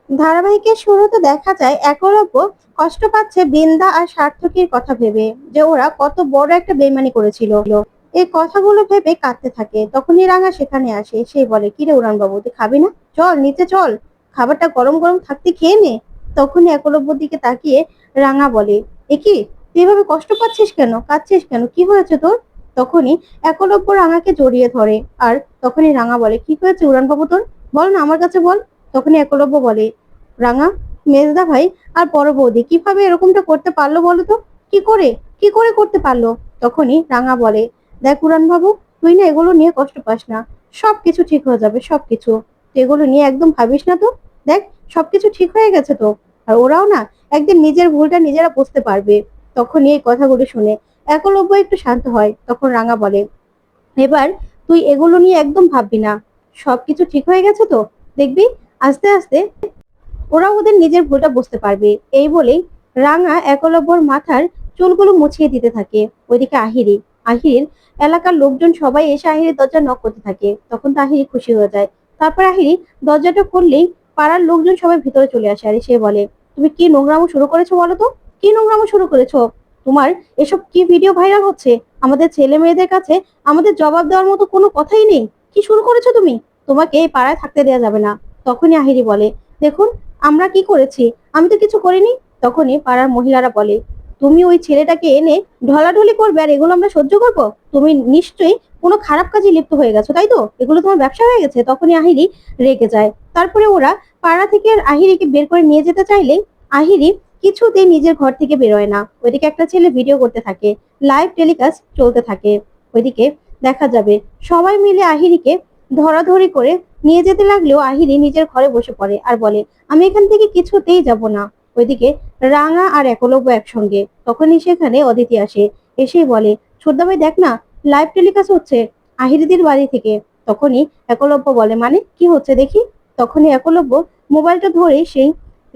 ধারাবাহিকের শুরুতে দেখা যায় একলব্য কষ্ট পাচ্ছে বৃন্দা আর সার্থকীর কথা ভেবে, যে ওরা কত বড় একটা বেইমানি করেছিল। এই কথাগুলো ভেবে কাঁদতে থাকে। তখনই রাঙা সেখানে আসে। সে বলে, কিরে উড়ান বাবু, তুই খাবি না? চল নিচে চল, খাবারটা গরম গরম থাকতে খেয়ে নে। তখনই একলব্যর দিকে তাকিয়ে রাঙা বলে, এ কি, তুই এভাবে কষ্ট পাচ্ছিস কেন, কাঁদছিস কেন, কি হয়েছে তোর? তখনই একলব্য রাঙাকে জড়িয়ে ধরে। আর তখনই রাঙা বলে, কি হয়েছে উড়ান বাবু তোর, বল না, আমার কাছে বল। তখনই একলব্য বলে, রাঙা, মেজদা ভাই আর বড় বৌদি কিভাবে এরকমটা করতে পারলো বলো তো? কি করে, কি করে করতে পারলো? তখনই রাঙা বলে, দেখ উড়ান বাবু, তুই না এগুলো নিয়ে কষ্ট পাস না, সবকিছু ঠিক হয়ে যাবে, সবকিছু, তুই এগুলো নিয়ে একদম ভাবিস না তো। দেখ, সবকিছু ঠিক হয়ে গেছে তো। আর ওরাও না একদিন নিজের ভুলটা নিজেরা বুঝতে পারবে। তখন এই কথাগুলো শুনে একলব্য একটু শান্ত হয়। তখন রাঙা বলে, এবার তুই এগুলো নিয়ে একদম ভাববি না, সবকিছু ঠিক হয়ে গেছে তো, দেখবি আস্তে আস্তে ওরা ওদের নিজের ভুলটা বুঝতে পারবে। এই বলেই রাঙা একলব্যর মাথার চুলগুলো মুছিয়ে দিতে থাকে। ওইদিকে আহিরির এলাকার লোকজন সবাই এসে আহিরির দরজা নক করতে থাকে। তখন তো আহিরি খুশি হয়ে যায়। তারপর আহিরি দরজাটা খুললেই পাড়ার লোকজন সবাই ভিতরে চলে আসে। আর সে বলে, তুমি কি নোংরামো শুরু করেছো বলো তো, কি নোংরামো শুরু করেছো? তোমার এসব কি ভিডিও ভাইরাল হচ্ছে? আমাদের ছেলে মেয়েদের কাছে আমাদের জবাব দেওয়ার মতো কোনো কথাই নেই। কি শুরু করেছো তুমি? তোমাকে এই পাড়ায় থাকতে দেওয়া যাবে না। তখনই আহিরি বলে, দেখুন, আমরা কি করেছি? আমি তো কিছু করিনি। তখনই পাড়ার মহিলারা বলে, তুমি ওই ছেলেটাকে এনে ঢলাঢলি করবে আর এগুলো আমরা সহ্য করব? তুমি নিশ্চয়ই কোনো খারাপ কাজে লিপ্ত হয়ে গেছো, তাই তো? এগুলো তোমার ব্যবসা হয়ে গেছে। তখনই আহিরি রেগে যায়। তারপরে ওরা পাড়া থেকে আহিরিকে বের করে নিয়ে যেতে চাইলে আহিরি কিছুতেই নিজের ঘর থেকে বেরোয় না। ওইদিকে একটা ছেলে ভিডিও করতে থাকে, লাইভ টেলিকাস্ট চলতে থাকে। ওইদিকে দেখা যাবে সবাই মিলে আহিরিকে ধরাধরি করে নিয়ে যেতে লাগলেও আহিরি নিজের ঘরে বসে পড়ে আর বলে, আমি এখান থেকে কিছুতেই যাব না। ওইদিকে রাঙা আর একলব্য একসঙ্গে। তখনই সেখানে অদিতি আসে। এসেই বলে, ছোটদা ভাই দেখ না, লাইভ টেলিকাস্ট হচ্ছে আহিরিদির বাড়ি থেকে। তখনই একলব্য বলে, মানে কি হচ্ছে দেখি। তখনই একলব্য মোবাইলটা ধরে সেই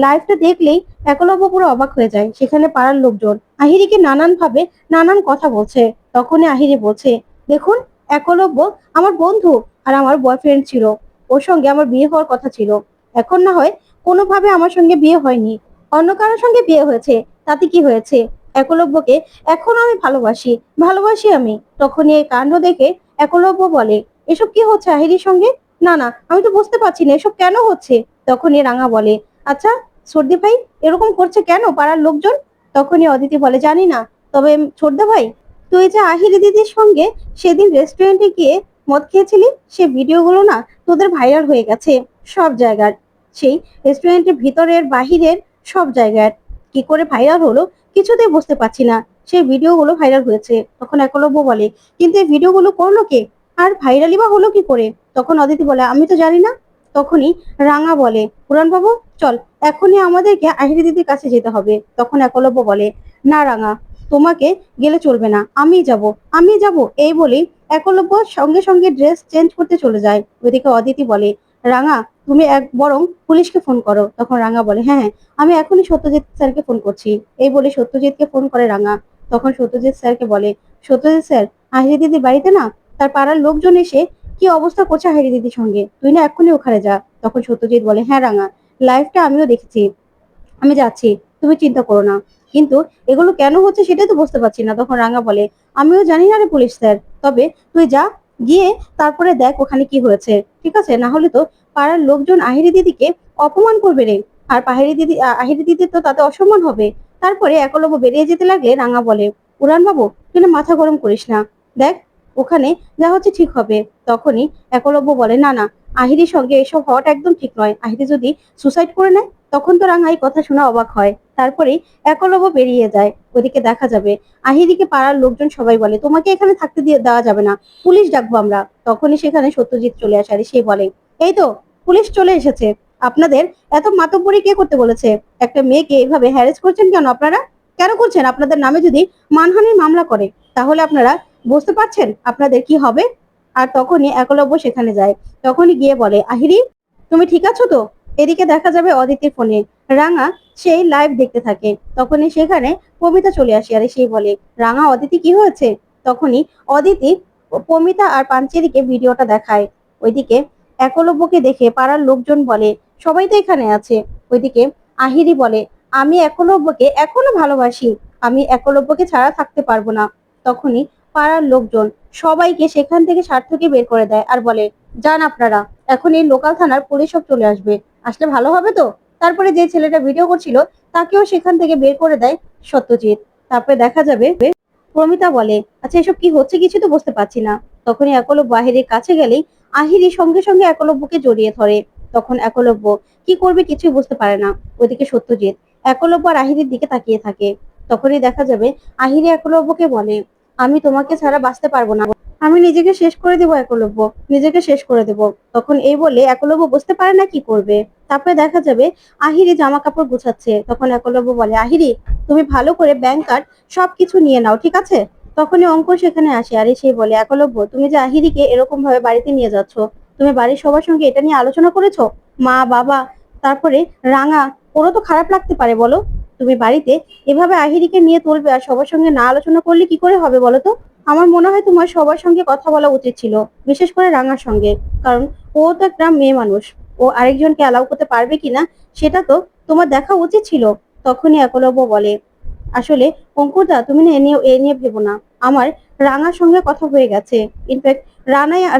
লাইভটা দেখলেই একলব্য পুরো অবাক হয়ে যায়। সেখানে পাড়ার লোকজন আহিরিকে নানান ভাবে নানান কথা বলছে। তখনই আহিরি বলছে, দেখুন, একলব্য আমার বন্ধু আর আমার বয়ফ্রেন্ড ছিল, ওর সঙ্গে আমার বিয়ে হওয়ার কথা ছিল। এখন না হয় কোনোভাবে আমার সঙ্গে বিয়ে হয়নি, অন্য কারোর সঙ্গে বিয়ে হয়েছে, তাতে কি হয়েছে? একলব্যকে এখনো আমি ভালোবাসি, ভালোবাসি আমি। তখন এই কাণ্ড দেখে একলব্য বলে, এসব কি হচ্ছে আহিরির সঙ্গে? না না, আমি তো বুঝতে পারছি না এসব কেন হচ্ছে। তখন এ রাঙা বলে, আচ্ছা সর্দি ভাই, এরকম করছে কেন পাড়ার লোকজন? তখনই অদিতি বলে, জানি না, তবে ছোটদা ভাই, তুই যে আহিরি দিদির সঙ্গে সেদিন রেস্টুরেন্টে গিয়ে মদ খেয়েছিলি, সে ভিডিওগুলো না তোদের ভাইরাল হয়ে গেছে সব জায়গার। সেই রেস্টুরেন্টের ভিতরের বাহিরের সব জায়গায় কি করে ভাইরাল হলো কিছুতেই বুঝতে পারছি না। সেই ভিডিওগুলো ভাইরাল হয়েছে। তখন একলব্য বলে, কিন্তু এই ভিডিওগুলো করলো কে, আর ভাইরালই বা হলো কি করে? তখন অদিতি বলে, আমি তো জানি না। তখনই রাঙা বলে, পুরান বাবু, চল, এখনই আমাদেরকে আহিরি দিদির কাছে যেতে হবে। তখন একলব্য বলে, না রাঙা, তোমাকে গেলে চলবে না, আমি যাব, আমি যাব। এই বলেই একলব্য সঙ্গে সঙ্গে ড্রেস চেঞ্জ করতে চলে যায়। ওইদিকে অদিতি বলে, রাঙা, তুমি বরং পুলিশকে ফোন করো। তখন রাঙা বলে, হ্যাঁ হ্যাঁ, আমি এখনই সত্যজিৎ স্যারকে ফোন করছি। এই বলে সত্যজিৎকে ফোন করে রাঙা। তখন সত্যজিৎ স্যারকে বলে, সত্যজিৎ স্যার, আহিরি দিদির বাড়িতে না তার পাড়ার লোকজন এসে কি অবস্থা করছে আহিরি দিদির সঙ্গে, তুই না এক্ষুনি ওখানে যা। তখন সত্যজিৎ বলে, হ্যাঁ রাঙা, লাইভটা আমিও দেখেছি, আমি যাচ্ছি, তুমি চিন্তা করো না, কিন্তু এগুলো কেন হচ্ছে সেটাই তো বুঝতে পারছি না। তখন রাঙা বলে, আমিও জানি না রে পুলিশ স্যার, তবে তুই যা, গিয়ে তারপরে দেখ ওখানে কি হয়েছে, ঠিক আছে? না হলে তো পাড়ার লোকজন আহিরি দিদিকে অপমান করবে রে, আর আহিরি দিদির তো তাতে অসম্মান হবে। তারপরে একলব্য বেরিয়ে যেতে লাগলে রাঙা বলে, উড়ান বাবু, তুই না মাথা গরম করিস না, দেখ ওখানে যা হচ্ছে ঠিক হবে। তখনই একলব্য বলে, না না, আহিরির সঙ্গে এসব হওয়াটা একদম ঠিক নয়। আহিরি যদি সুসাইড করে নেয় তখন তো রাঙা এই কথা শোনা অবাক হয়। তারপরেই একলব্য বেরিয়ে যায়। ওদিকে দেখা যাবে আহিরিকে পাড়ার লোকজন সবাই বলে, তোমাকে এখানে থাকতে দেওয়া যাবে না, পুলিশ ডাকবো আমরা। তখনই সেখানে সত্যজিৎ চলে আসে। আর সে বলে, এই তো পুলিশ চলে এসেছে, আপনাদের এত মাতব্বরি কে করতে বলেছে? একটা মেয়েকে এইভাবে হ্যারেস করছেন কেন আপনারা? কেন করছেন? আপনাদের নামে যদি মানহানির মামলা করে তাহলে আপনারা বুঝতে পারছেন আপনাদের কি হবে? আর তখনই একলব্য সেখানে যায়। তখনই গিয়ে বলে, আহিরি, তুমি ঠিক আছো তো? এদিকে দেখা যাবে অদিতির ফোনে রাঙা সেই লাইভ দেখতে থাকে। তখনই সেখানে পমিতা চলে আসে। আরে সেই বলে, রাঙা, অদিতি কি হয়েছে? তখনই অদিতি পমিতা আর পাঞ্চেরিকে ভিডিওটা দেখায়। ওইদিকে একলব্যকে দেখে পাড়ার লোকজন বলে, সবাই তো এখানে আছে, ওইদিকে আহিরি বলে, আমি একলব্যকে এখনো ভালোবাসি, আমি একলব্যকে ছাড়া থাকতে পারবো না। তখনই পাড়ার লোকজন সবাইকে সেখান থেকে সার্থকী বের করে দেয় আর বলে, যান আপনারা, এখন এই লোকাল থানার পুলিশ সব চলে আসবে, আসলে ভালো হবে তো। তারপরে যে ছেলেটা ভিডিও করছিল তাকেও সেখান থেকে বের করে দেয় সত্যজিৎ। তারপরে দেখা যাবে প্রমিতা বলে, আচ্ছা এসব কি হচ্ছে কিছু তো বুঝতে পারছি না। তখনই একলব্য আহিরির কাছে গেলেই আহিরি সঙ্গে সঙ্গে একলব্যকে জড়িয়ে ধরে। তখন একলব্য কি করবে কিছুই বুঝতে পারে না। ওইদিকে সত্যজিৎ একলব্য আর আহিরির দিকে তাকিয়ে থাকে। তখনই দেখা যাবে আহিরি একলব্যকে বলে, আমি তোমাকে ছাড়া বাঁচতে পারবো না, আমি নিজেকে শেষ করে দেবো একলব্য, নিজেকে শেষ করে দেব। তখন এই বলে একলব্য বুঝতে পারে না কি করবে। তারপরে দেখা যাবে আহিরি জামা কাপড় গুছাচ্ছে। তখন একলব্য বলে, আহিরি তুমি ভালো করে ব্যাংক কার্ড সবকিছু নিয়ে নাও, ঠিক আছে। তখনই অঙ্কুর সেখানে আসে আর সে বলে, একলব্য তুমি যে আহিরিকে এরকম ভাবে বাড়িতে নিয়ে যাচ্ছ, তুমি বাড়ির সবার সঙ্গে এটা নিয়ে আলোচনা করেছো? মা বাবা, তারপরে রাঙা, ওরও তো খারাপ লাগতে পারে বলো। তুমি বাড়িতে এভাবে আহিরিকে নিয়ে তুলবে আর সবার সঙ্গে না আলোচনা করলে কি করে হবে বলো তো। আমার মনে হয় তোমার সবার সঙ্গে কথা বলা উচিত ছিল, বিশেষ করে রাঙার সঙ্গে, কারণ ও তো একটা মেয়ে মানুষ, ও আরেকজনকে অ্যালাউ করতে পারবে কিনা সেটা তো তোমার দেখা উচিত ছিল। তখনই একলব্য বলে, আসলে অঙ্কুরদা তুমি না এ নিয়ে ভেবো না, আমার রাঙার সঙ্গে কথা হয়ে গেছে। ইনফ্যাক্ট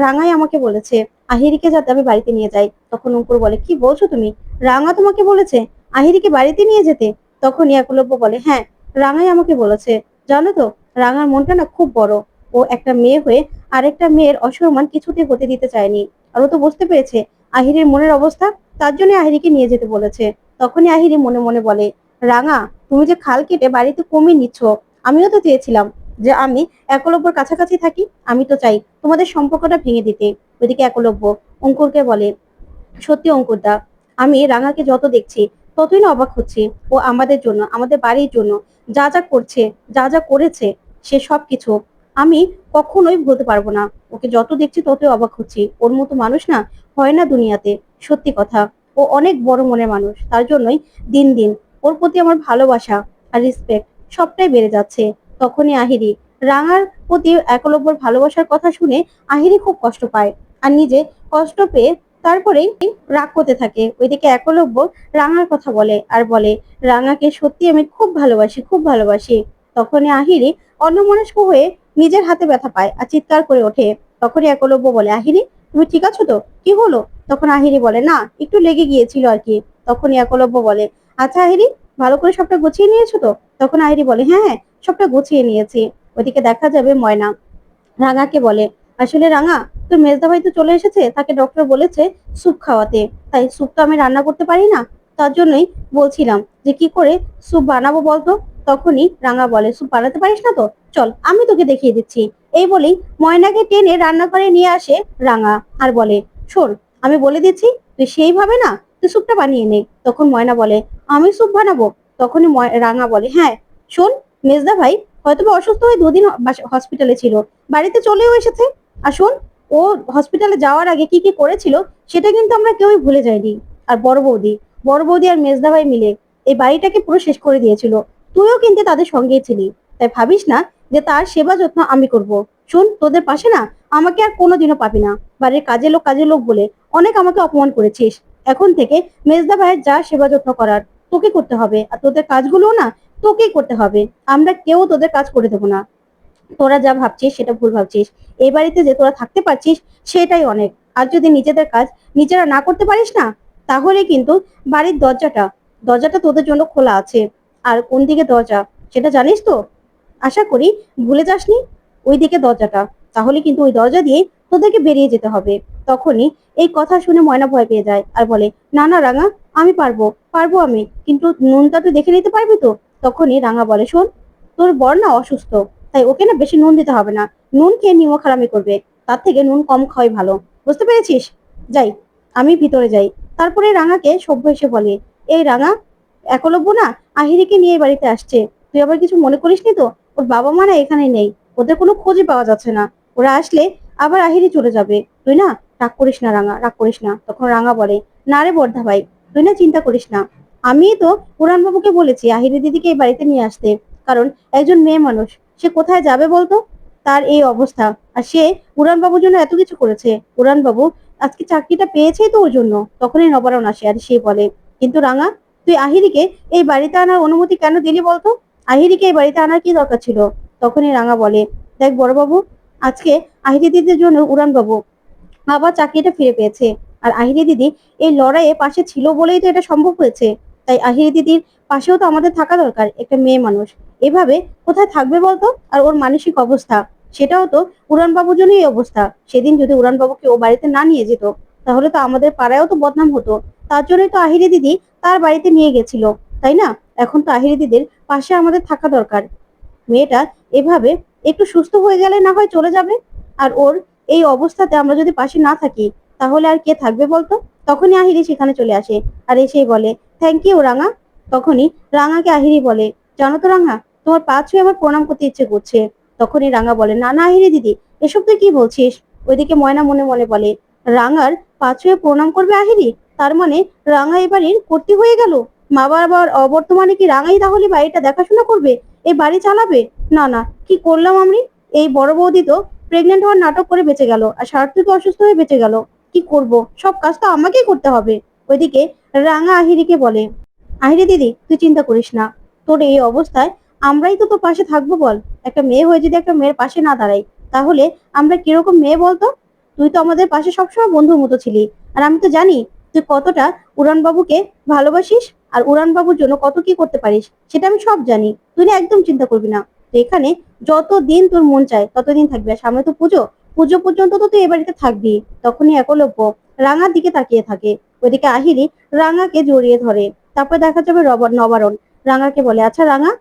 রাঙাই আমাকে বলেছে আহিরিকে যাতে আমি বাড়িতে নিয়ে যাই। তখন অঙ্কুর বলে, কি বলছো তুমি? রাঙা তোমাকে বলেছে আহিরিকে বাড়িতে নিয়ে যেতে? তখনই একলব্য বলে, হ্যাঁ, রাঙাই আমাকে বলেছে। জানো তো, রাঙার মনটা না খুব বড়, ও একটা মেয়ে হয়ে আরেকটা মেয়ের অসম্মান কিছুতে হতে দিতে চায়নি। আর ও তো বুঝতে পেরেছে আহিরির মনের অবস্থা, তার জন্য আহিরিকে নিয়ে যেতে বলেছে। তখনই আহিরি মনে মনে বলে, রাঙা তুমি যে খাল কেটে বাড়িতে কমিয়ে নিচ্ছ, আমিও তো চেয়েছিলাম যে আমি একলব্যর কাছাকাছি থাকি, আমি তো চাই তোমাদের সম্পর্কটা ভেঙে দিতে। ওইদিকে একলব্য অঙ্কুরকে বলে, সত্যি অঙ্কুরদা, আমি রাঙাকে যত দেখছি ততই না অবাক হচ্ছি। ও আমাদের জন্য, আমাদের বাড়ির জন্য যা যা করছে, যা যা করেছে, সে সব কিছু আমি কখনোই ভুলতে পারবো না। ওকে যত দেখছি ততই অবাক হচ্ছি। ওর মতো মানুষ না হয় না দুনিয়াতে, সত্যি কথা। ও অনেক বড় মনের মানুষ, তার জন্যই দিন দিন ওর প্রতি আমার ভালোবাসা আর রেসপেক্ট সবটাই বেড়ে যাচ্ছে। তখনই আহিরি রাঙার প্রতি একলব্যর ভালোবাসার কথা শুনে আহিরি খুব কষ্ট পায় আর নিজে কষ্ট পেয়ে তারপরেই রাগ করতে থাকে। ওইদিকে একলব্য রাঙার কথা বলে আর বলে, রাঙাকে সত্যি আমি খুব ভালোবাসি, খুব ভালোবাসি। তখনই আহিরি অন্যমনস্ক হয়ে নিজের হাতে ব্যথা পায় আর চিৎকার করে ওঠে। তখনই একলব্য বলে, আহিরি তুমি ঠিক আছো তো, কি হলো? তখন আহিরি বলে, না একটু লেগে গিয়েছিল আর কি। তখনই একলব্য বলে, আচ্ছা আহিরি, ভালো করে সবটা গুছিয়ে নিয়েছো তো? তখন আহিরি বলে, হ্যাঁ হ্যাঁ, সবটা গুছিয়ে নিয়েছি। ওদিকে দেখা যাবে ময়না রাঙাকে বলে, আসলে রাঙা, তোর মেজদা ভাই তো চলে এসেছে, তাকে ডক্টর বলেছে স্যুপ খাওয়াতে, তাই স্যুপ তো আমি রান্না করতে পারি না, তার জন্যই বলছিলাম যে কি করে স্যুপ বানাবো বলতো। তখনই রাঙা বলে, স্যুপ বানাতে পারিস না তো, চল আমি তোকে দেখিয়ে দিচ্ছি। এই বলেই ময়নাকে টেনে রান্নাঘরে নিয়ে আসে রাঙা আর বলে, শোন, আমি বলে দিচ্ছি, তুই সেইভাবে না তুই স্যুপটা বানিয়ে নে। তখন ময়না বলে, আমি স্যুপ বানাবো? তখনই রাঙা বলে, হ্যাঁ, শোন, মেজদা ভাই হয়তোবা অসুস্থ হয়ে দুদিন হসপিটালে ছিল, বাড়িতে চলেও এসেছে। আর শোন, ও হসপিটালে যাওয়ার আগে কি কি করেছিল সেটা কিন্তু আমরা কেউই ভুলে যাইনি। আর বড় বৌদি আর মেজদা ভাই মিলে এই বাড়িটাকে পুরো শেষ করে দিয়েছিল, তুইও কিন্তু তাদের সঙ্গেই ছিলি। তাই ভাবিস না যে তার সেবা যত্ন আমি করব। শোন, তোদের পাশে না আমাকে আর কোনোদিনও পাবি না। বাড়ির কাজের লোক বলে অনেক আমাকে অপমান করেছিস। এখন থেকে মেজদা ভাইয়ের যা সেবা যত্ন করার তোকে করতে হবে, আর তোদের কাজগুলো না তোকেই করতে হবে। আমরা কেউ তোদের কাজ করে দেবো না। তোরা যা ভাবছিস সেটা ভুল ভাবছিস। এই বাড়িতে যে তোরা থাকতে পারছিস সেটাই অনেক। আর যদি নিজেদের কাজ নিজেরা না করতে পারিস না, তাহলে কিন্তু বাড়ির দরজাটা তোদের জন্য খোলা আছে। আর কোন দিকে দরজা সেটা জানিস তো? আশা করি ভুলে যাসনি ওই দিকে দরজাটা। তাহলে কিন্তু ওই দরজা দিয়ে তোদেরকে বেরিয়ে যেতে হবে। তখনই এই কথা শুনে ময়না ভয় পেয়ে যায় আর বলে, না না রাঙা, আমি পারবো, আমি, কিন্তু নুনটা তুই দেখে নিতে পারবি তো? তখনই রাঙা বলে, শোন, তোর বর না অসুস্থ, তাই ওকে না বেশি নুন দিতে হবে না। নুন খেয়ে নিমক হারামি করবে, তার থেকে নুন কম খাওয়াই ভালো। বুঝতে পেরেছিস? যাই, আমি ভিতরে যাই। তারপরে রাঙাকে সভ্য এসে বলে, এই রাঙা, একলব্য না আহিরিকে নিয়ে এই বাড়িতে আসছে, তুই আবার কিছু মনে করিসনি তো? ওর বাবা মা না এখানে নেই, ওদের কোনো খোঁজই পাওয়া যাচ্ছে না। ওরা আসলে আবার আহিরি চলে যাবে। তুই না রাগ করিস না রাঙা, রাগ করিস না। তখন রাঙা বলে, না রে বর্ধা ভাই, তুই না চিন্তা করিস না। আমি তো পুরান বাবুকে বলেছি আহিরি দিদিকে এই বাড়িতে নিয়ে আসতে, কারণ একজন মেয়ে মানুষ, সে কোথায় যাবে বলতো? তার এই অবস্থা, আর সে উড়ান বাবুর জন্য এত কিছু করেছে। উড়ান বাবু আজকে চাকরিটা পেয়েছেই তো ওর জন্য। তখনই নবরণ আসে আর সে বলে, কিন্তু রাঙা, তুই আহিরিকে এই বাড়িতে আনার অনুমতি কেন দিলি বলতো? আহিরিকে এই বাড়িতে আনার কি দরকার ছিল? তখনই রাঙা বলে, দেখ বড়বাবু, আজকে আহিরি দিদির জন্য উড়ান বাবু আবার চাকরিটা ফিরে পেয়েছে। আর আহিরি দিদি এই লড়াইয়ে পাশে ছিল বলেই তো এটা সম্ভব হয়েছে। তাই আহিরি দিদির পাশেও তো আমাদের থাকা দরকার, একটা মেয়ে মানুষ। এভাবে কোথায় থাকবে বলতো? আর ওর মানসিক অবস্থা, সেটাও তো উড়ান বাবুর জন্যই এই অবস্থা। সেদিন যদি উড়ান বাবুকে ও বাড়িতে না নিয়ে যেত, তাহলে তো আমাদের পাড়ায়ও তো বদনাম হতো। তার জন্যই তো আহিরি দিদি তার বাড়িতে নিয়ে গেছিল, তাই না? এখন তো আহিরি দিদির পাশে আমাদের থাকা দরকার। মেয়েটা এভাবে একটু সুস্থ হয়ে গেলে না হয় চলে যাবে। আর ওর এই অবস্থাতে আমরা যদি পাশে না থাকি, তাহলে আর কে থাকবে বলতো? তখনই আহিরি সেখানে চলে আসে, আর এসেই বলে, থ্যাংক ইউ রাঙা। তখনই রাঙাকে আহিরি বলে, জানো তো রাঙা, তোমার পা ছুঁয়ে আমার প্রণাম করতে ইচ্ছে করছে। তখনই রাঙা বলে, না না আহিরি দিদি, এসব তুই কি বলছিস? ওইদিকে ময়না মনে মনে বলে, রাঙার পা ছুঁয়ে প্রণাম করবে আহিরি? তার মানে রাঙা এবারের কর্তি হয়ে গেল। মা বাবার অবর্তমানে কি রাঙাই তাহলে বাড়িটা দেখাশোনা করবে, এই বাড়ি চালাবে? না না, কি করলাম আমি? এই বড় বৌদি তো প্রেগনেন্ট হওয়ার নাটক করে বেঁচে গেল, আর সার্থক অসুস্থ হয়ে বেঁচে গেল। কি করব? সব কাজ তো আমাকেই করতে হবে। ওইদিকে রাঙা আহিরিকে বলে, আহিরি দিদি, তুই চিন্তা করিস না। তোর এই অবস্থায় আমরাই তো তোর পাশে থাকবো বল। একটা মেয়ে হয়ে যদি একটা মেয়ের পাশে না দাঁড়াই, তাহলে আমরা কিরকম মেয়ে বলতো? তুই তো আমাদের পাশে সবসময় বন্ধুর মতো ছিলি। আর আমি তো জানি তুই কতটা উড়ান বাবুকে ভালোবাসিস, আর উড়ান বাবুর জন্য কত কি করতে পারিস, সেটা আমি সব জানি। তুই না একদম চিন্তা করবি না। তো এখানে যতদিন তোর মন চায় ততদিন থাকবি। আর সামনে তো পুজো, পুজো পর্যন্ত তো তুই এ বাড়িতে থাকবি। তখনই একলব্য রাঙার দিকে তাকিয়ে থাকে। ওইদিকে আহিরি রাঙাকে জড়িয়ে ধরে। তারপর দেখা যাবে নবারণ রাঙাকে বলে, আচ্ছা রাঙা,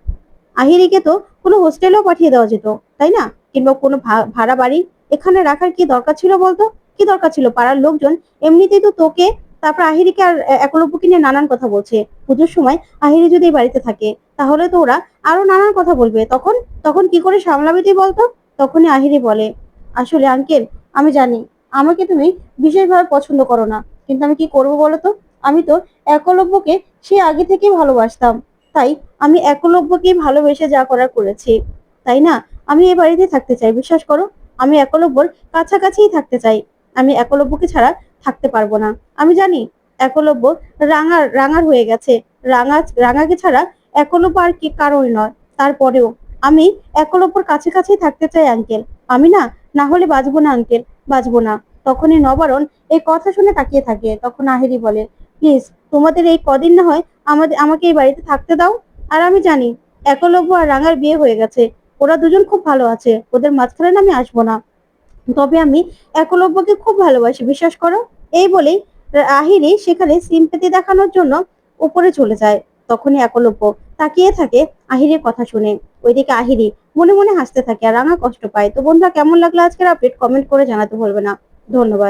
আহিরিকে তো কোনো হোস্টেলেও পাঠিয়ে দেওয়া যেত, তাই না? কিংবা কোনো ভাড়া বাড়ি এখানে রাখার কি দরকার ছিল বলতো? কি দরকার ছিল? পাড়ার লোকজন এমনিতেই তো তোকে, তারপর আহিরিকে আর একলব্যকে নিয়ে নানান কথা বলছে। পুজোর সময় আহিরি যদি এই বাড়িতে থাকে, তাহলে তো ওরা আরো নানান কথা বলবে। তখন তখন কি করে সামলাবে তুই বলতো? তখনই আহিরি বলে, আসলে আঙ্কেল, আমি জানি আমাকে তুমি বিশেষভাবে পছন্দ করো না, কিন্তু আমি কি করবো বলো তো? আমি তো একলব্যকে সে আগে থেকেই ভালোবাসতাম। তাই আমি একলব্যকে ভালোবেসে যা করার করেছি, তাই না? আমি এ বাড়িতে থাকতে চাই, বিশ্বাস করো। আমি একলব্যর কাছাকাছিই থাকতে চাই। আমি একলব্যকে ছাড়া থাকতে পারবো না। আমি জানি একলব্য রাঙার রাঙার হয়ে গেছে। রাঙাকে ছাড়া একলব্য আর কি কারোই নয়। তারপরেও আমি একলব্যর কাছাকাছিই থাকতে চাই আঙ্কেল। আমি না, না হলে বাঁচবো না আঙ্কেল, বাঁচবো না। তখনই নবারণ এই কথা শুনে তাকিয়ে থাকে। তখন আহিরি বলে, প্লিজ, তোমাদের এই কদিন না হয় আমাকে এই বাড়িতে থাকতে দাও। আর আমি জানি একলব্য আর রাঙার বিয়ে হয়ে গেছে, ওরা দুজন খুব ভালো আছে, ওদের মাঝখানে না আমি আসবো না। তবে আমি একলব্যকে খুব ভালোবাসি, বিশ্বাস করো। এই বলেই আহিরি সেখানে সিম্পেথি দেখানোর জন্য উপরে চলে যায়। তখনই একলব্য তাকিয়ে থাকে আহিরির কথা শুনে। ওইদিকে আহিরি মনে মনে হাসতে থাকে, আর রাঙা কষ্ট পায়। তো বন্ধুরা, কেমন লাগলো আজকের আপডেট? কমেন্ট করে জানাতে ভুলবে না। ধন্যবাদ।